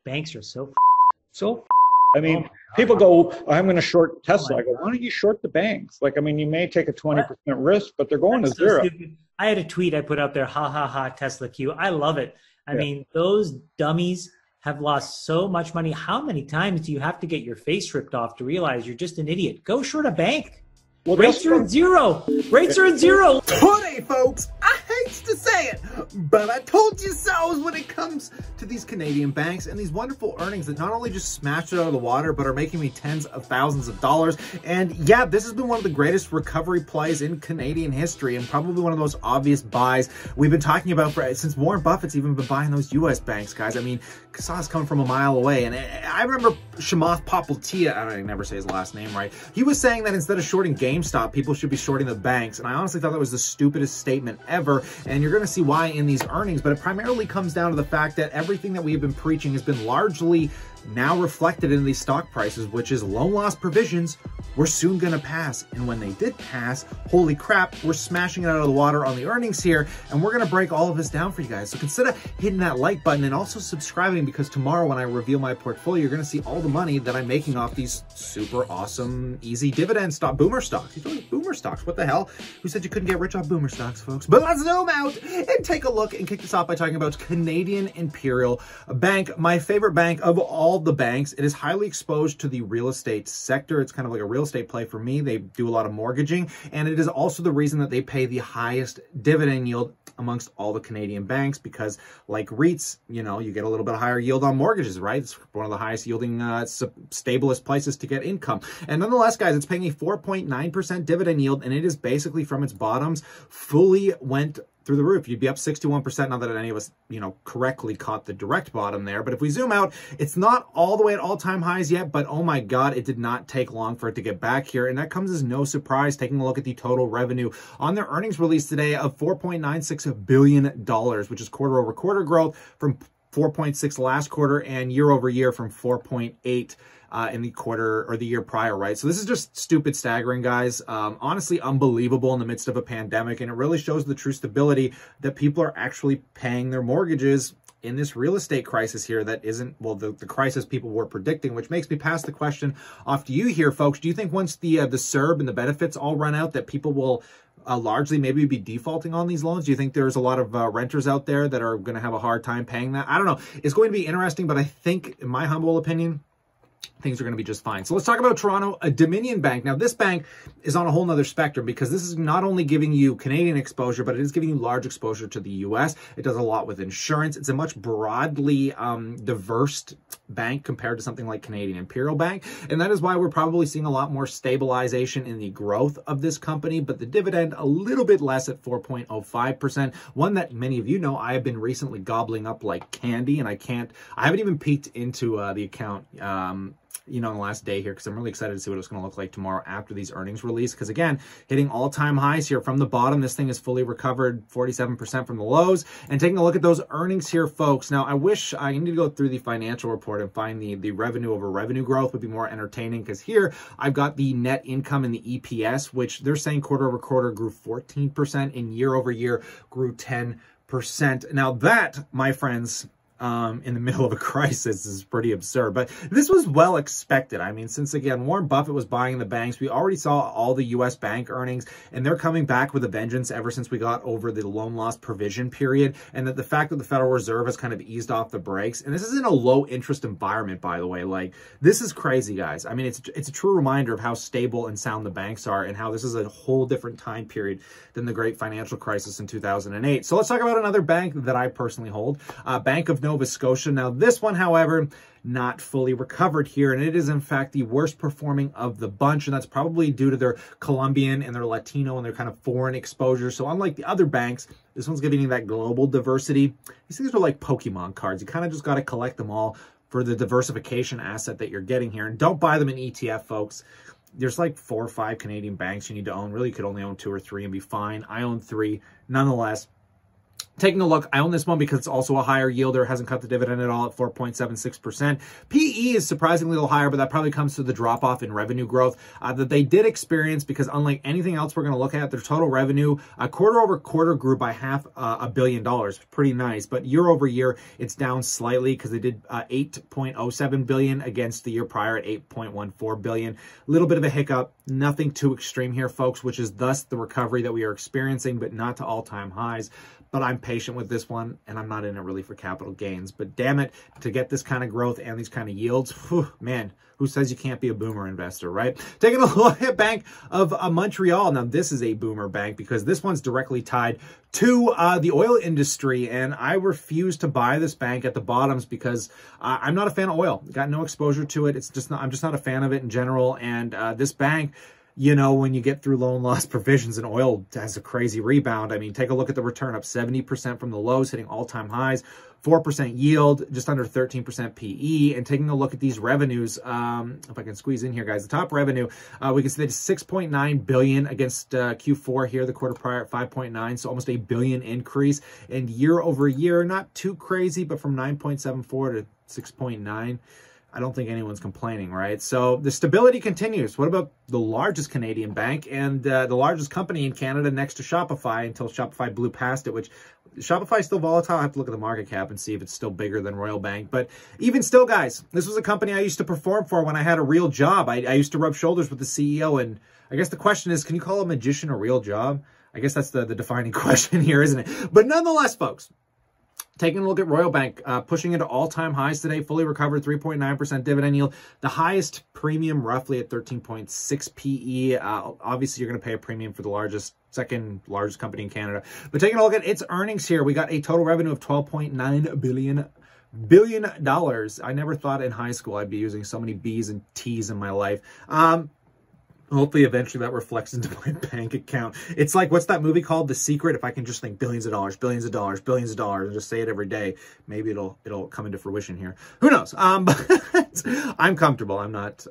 Banks are so I mean, people go, I'm going to short Tesla. I go, why don't you short the banks? Like, I mean, you may take a 20% risk, but they're going to zero. stupid. I had a tweet I put out there, ha ha ha, Tesla Q. I love it. I Yeah. mean, those dummies have lost so much money. How many times do you have to get your face ripped off to realize you're just an idiot? Go short a bank. Well, Rates are at zero. Rates are at zero. Hey folks, I hate to say it, but I told you so when it comes to these Canadian banks and these wonderful earnings that not only just smashed it out of the water, but are making me tens of thousands of dollars. And yeah, this has been one of the greatest recovery plays in Canadian history and probably one of the most obvious buys we've been talking about since Warren Buffett's even been buying those US banks, guys. I mean, Kasaw's coming from a mile away. And I remember Chamath Palihapitiya, I never say his last name right, he was saying that instead of shorting GameStop, people should be shorting the banks. And I honestly thought that was the stupidest statement ever. And you're going to see why in these earnings, but it primarily comes down to the fact that everything that we've been preaching has been largely now reflected in these stock prices, which is loan loss provisions were soon going to pass. And when they did pass, holy crap, we're smashing it out of the water on the earnings here. And we're going to break all of this down for you guys. So consider hitting that like button and also subscribing, because tomorrow when I reveal my portfolio, you're going to see all the money that I'm making off these super awesome, easy dividend stock, boomer stocks. You're doing boomer stocks. What the hell? Who said you couldn't get rich off boomer stocks, folks? But let's zoom out and take a look and kick this off by talking about Canadian Imperial Bank, my favorite bank of all the banks. It is highly exposed to the real estate sector. It's kind of like a real estate play for me. They do a lot of mortgaging, and it is also the reason that they pay the highest dividend yield amongst all the Canadian banks, because like REITs, you know, you get a little bit higher yield on mortgages, right? It's one of the highest yielding, stablest places to get income. And nonetheless, guys, it's paying a 4.9% dividend yield, and it is basically from its bottoms fully went through the roof. You'd be up 61%, not that any of us, you know, correctly caught the direct bottom there. But if we zoom out, it's not all the way at all-time highs yet, but oh my God, it did not take long for it to get back here. And that comes as no surprise, taking a look at the total revenue on their earnings release today of $4.96 billion, which is quarter-over-quarter growth from 4.6 last quarter and year-over-year from 4.8 in the quarter or the year prior, right? So this is just stupid staggering, guys. Honestly, unbelievable in the midst of a pandemic. And it really shows the true stability that people are actually paying their mortgages in this real estate crisis here that isn't, well, the crisis people were predicting, which makes me pass the question off to you here, folks. Do you think once the CERB and the benefits all run out that people will largely maybe be defaulting on these loans? Do you think there's a lot of renters out there that are going to have a hard time paying that? I don't know. It's going to be interesting, but I think, in my humble opinion, things are going to be just fine. So let's talk about Toronto Dominion Bank. Now, this bank is on a whole nother spectrum, because this is not only giving you Canadian exposure, but it is giving you large exposure to the U.S. It does a lot with insurance. It's a much broadly diverse bank compared to something like Canadian Imperial Bank. And that is why we're probably seeing a lot more stabilization in the growth of this company, but the dividend a little bit less at 4.05%. One that many of you know I have been recently gobbling up like candy, and I haven't even peeked into the account you know, in the last day here, because I'm really excited to see what it's going to look like tomorrow after these earnings release. Because again, hitting all-time highs here from the bottom. This thing is fully recovered 47% from the lows. And taking a look at those earnings here, folks. Now, I wish I need to go through the financial report and find the revenue over revenue growth would be more entertaining, because here I've got the net income and the EPS, which they're saying quarter over quarter grew 14% and year over year grew 10%. Now that, my friends, in the middle of a crisis is pretty absurd, but this was well expected. I mean, since again, Warren Buffett was buying the banks, we already saw all the U.S. bank earnings, and they're coming back with a vengeance ever since we got over the loan loss provision period. And that the fact that the Federal Reserve has kind of eased off the brakes, and this is in a low interest environment, by the way. Like, this is crazy, guys. I mean, it's a true reminder of how stable and sound the banks are, and how this is a whole different time period than the great financial crisis in 2008. So let's talk about another bank that I personally hold, Bank of Nova Scotia. Now, this one, however, not fully recovered here, and it is in fact the worst performing of the bunch, and that's probably due to their Colombian and their Latino and their kind of foreign exposure. So unlike the other banks, this one's giving you that global diversity. These things are like Pokemon cards. You kind of just got to collect them all for the diversification asset that you're getting here. And don't buy them in ETF, folks. There's like 4 or 5 Canadian banks you need to own. Really, you could only own 2 or 3 and be fine. I own 3. Nonetheless, Taking a look, I own this one because it's also a higher yielder, hasn't cut the dividend at all at 4.76%. PE is surprisingly a little higher, but that probably comes to the drop-off in revenue growth that they did experience, because unlike anything else we're going to look at, their total revenue quarter over quarter grew by $500 million. Pretty nice. But year over year, it's down slightly because they did $8.07 billion against the year prior at $8.14 billion. A little bit of a hiccup. Nothing too extreme here, folks, which is thus the recovery that we are experiencing, but not to all-time highs. But I'm patient with this one, and I'm not in it really for capital gains. But damn it, to get this kind of growth and these kind of yields, whew, man, who says you can't be a boomer investor, right? Taking a look at Bank of Montreal. Now, this is a boomer bank because this one's directly tied to the oil industry, and I refuse to buy this bank at the bottoms because I'm not a fan of oil. Got no exposure to it. It's just not, I'm just not a fan of it in general, and this bank, you know, when you get through loan loss provisions and oil has a crazy rebound. I mean, take a look at the return, up 70% from the lows, hitting all-time highs, 4% yield, just under 13% PE. And taking a look at these revenues, if I can squeeze in here, guys, the top revenue, we can see that $6.9 billion against Q4 here, the quarter prior at 5.9, so almost $1 billion increase. And year over year, not too crazy, but from 9.74 to 6.9. I don't think anyone's complaining, right? So the stability continues. What about the largest Canadian bank and the largest company in Canada next to Shopify, until Shopify blew past it, which Shopify is still volatile. I have to look at the market cap and see if it's still bigger than Royal Bank. But even still, guys, this was a company I used to perform for when I had a real job. I used to rub shoulders with the CEO. And I guess the question is, can you call a magician a real job? I guess that's the defining question here, isn't it? But nonetheless, folks, taking a look at Royal Bank, pushing into all-time highs today, fully recovered, 3.9% dividend yield, the highest premium roughly at 13.6 PE. Obviously, you're going to pay a premium for the second largest company in Canada. But taking a look at its earnings here, we got a total revenue of $12.9 billion. I never thought in high school I'd be using so many B's and T's in my life. Hopefully, eventually that reflects into my bank account. It's like, what's that movie called? The Secret. If I can just think billions of dollars, billions of dollars, billions of dollars, and just say it every day, maybe it'll come into fruition here. Who knows? But I'm comfortable. I'm not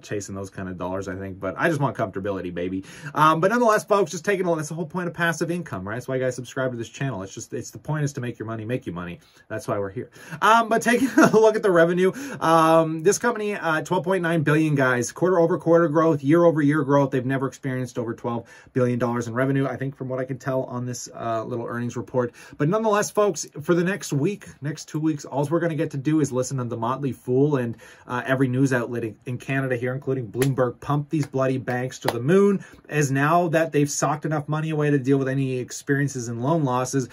chasing those kind of dollars, I think, but I just want comfortability, baby. But nonetheless, folks, just taking a look. That's the whole point of passive income, right? That's why you guys subscribe to this channel. It's the point is to make your money make you money. That's why we're here. But taking a look at the revenue, this company, $12.9 billion, guys, quarter over quarter growth, year over year growth. They've never experienced over $12 billion in revenue, I think, from what I can tell on this little earnings report. But nonetheless, folks, for the next 2 weeks, all we're going to get to do is listen to the Motley Fool and every news outlet in Canada here, including Bloomberg, pump these bloody banks to the moon, as now that they've socked enough money away to deal with any experiences in loan losses.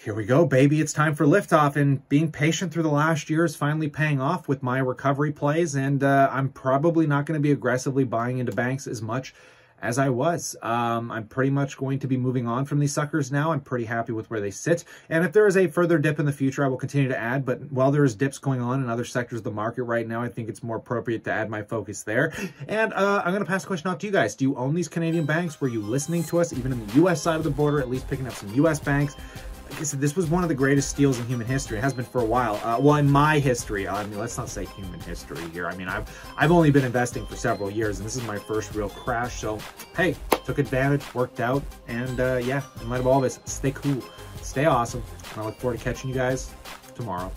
Here we go, baby. It's time for liftoff, and being patient through the last year is finally paying off with my recovery plays, and I'm probably not going to be aggressively buying into banks as much as I was. I'm pretty much going to be moving on from these suckers now. I'm pretty happy with where they sit, and if there is a further dip in the future, I will continue to add, but while there is dips going on in other sectors of the market right now, I think it's more appropriate to add my focus there. And I'm going to pass the question out to you guys. Do you own these Canadian banks? Were you listening to us, even in the U.S. side of the border, at least picking up some U.S. banks? Like I said, this was one of the greatest steals in human history. It has been for a while. Well, in my history, I mean, let's not say human history here. I mean, I've only been investing for several years, and this is my first real crash. So, hey, took advantage, worked out, and yeah, in light of all this, stay cool, stay awesome, and I look forward to catching you guys tomorrow.